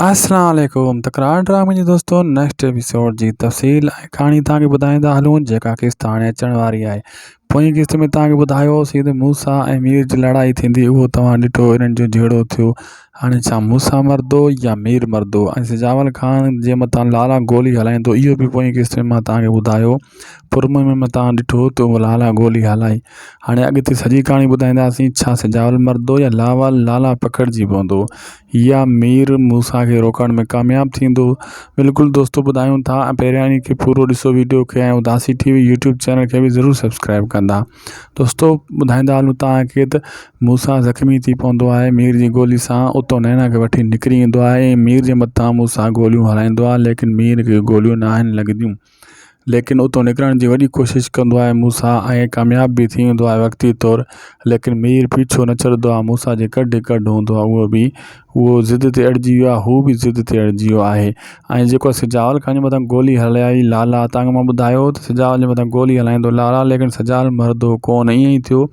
अस्सलाम वालेकुम। तकरार ड्रामे जी दोस्तों नेक्स्ट एपिसोड जी तफ़सील कहानी तव्हांखे ॿुधाईंदा हलूं जेका किस्त हाणे अचण वारी आहे। पोइ किस्त में तव्हांखे ॿुधायोसीं त मूसा ऐं मीर जी लड़ाई थींदी, उहो तव्हां ॾिठो। इन्हनि जो जहिड़ो थियो। हाणे छा मूसा मरदो या मीर मरदो, ऐं सिजावल ख़ान जे मथां लाला गोली हलाईंदो, इहो बि पोइ किस्त में मां तव्हांखे ॿुधायो। पुरम में तव्हां ॾिठो त उहो लाला गोली हलाई। हाणे अॻिते सॼी कहाणी ॿुधाईंदासीं। छा सिजावल मरदो या लाला पकड़जी पवंदो, या मीर मूसा खे रोकण में कामयाब थींदो। बिल्कुलु दोस्तों ॿुधायूं था। पहिरियां इन खे पूरो ॾिसो वीडियो खे, ऐं उदासी टीवी यूट्यूब चैनल खे बि ज़रूरु सब्सक्राइब कंदा। दोस्तों ॿुधाईंदा हलूं तव्हांखे त मूसा ज़ख़्मी थी पवंदो आहे मीर जी गोली सां। उतो नैना खे वठी निकिरी ईंदो आहे। मीर जे मथां मूसा गोलियूं हलाईंदो आहे, लेकिन मीर खे गोलियूं न आहिनि लॻंदियूं। लेकिन उतो निकिरण जी वॾी कोशिशि कंदो आहे मूसा, ऐं कामयाब बि थी वेंदो आहे वक़्ती तौरु। लेकिन मीर पीछो न छॾंदो आहे। मूसा जे कॾु हूंदो आहे, उहो ज़िद ते अड़िजी वियो आहे, हू बि ज़िद ते अड़िजी वियो आहे। ऐं जेको सिजावल ख़ान जे मथां गोली हलाई लाला, तव्हांखे मां ॿुधायो त सिजावल जे मथां गोली हलाईंदो लाला, लेकिन सिजावल मरदो कोन। ईअं ई थियो,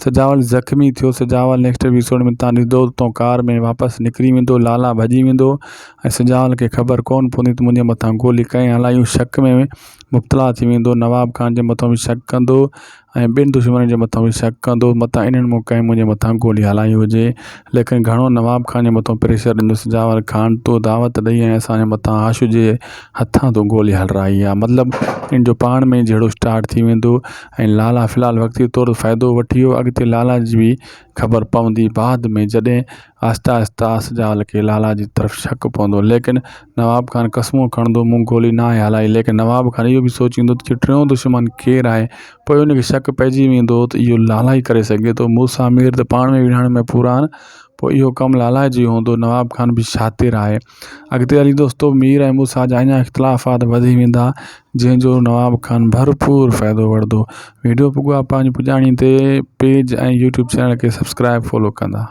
सिजावल ज़ख़्मी थियो। सिजावल नेक्स्ट एपिसोड में तव्हां ॾिसंदो तो कार में वापसि निकिरी वेंदो, लाला भॼी वेंदो, ऐं सिजावल खे ख़बर कोन पवंदी त मुंहिंजे मथां गोली कंहिं हलाई। शक में मुब्तला थी वेंदो। नवाब ख़ान जे मथां बि शक कंदो, ऐं ॿिनि दुश्मन जे मथां बि शक कंदो, मथां इन्हनि मूं कंहिं मुंहिंजे मथां गोली हलाई हुजे। लेकिन घणो नवाब ख़ान जे मथां प्रेशर ॾींदो सिजावल ख़ान, तो दावत ॾेई ऐं असांजे मथां आशू जे हथां तो गोली हलराई आहे। मतिलबु इन जो पाण में जहिड़ो स्टार्ट थी वेंदो। ऐं लाला फ़िलहालु वक़्ती तौरु फ़ाइदो वठी वियो। अॻिते लाला जी बि ख़बर पवंदी बाद में, जॾहिं आहिस्ता आहिस्ता सिजावल खे लाला जी तरफ़ शक पवंदो। लेकिन नवाब ख़ान क़समूं खणंदो, मूं गोली न आहे हलाई। लेकिन नवाब ख़ान इहो बि सोचींदो त टियों दुश्मन केरु आहे। पोइ उनखे शक पइजी वेंदो त इहो लाला ई करे सघे थो। मूसा मीर त पाण में विढ़ण में पूरा आहिनि, पोइ इहो कमु लाला जी हूंदो। नवाब ख़ान बि शातिर आहे। अॻिते हली दोस्तों मीर ऐं मूसा जा अञा इख़्तिलाफ़ात वधी वेंदा, जंहिंजो नवाब ख़ान भरपूर फ़ाइदो वठंदो। वीडियो पुॻा पंहिंजी पुॼाणी ते पेज ऐं यूट्यूब चैनल खे सब्सक्राइब फॉलो कंदा।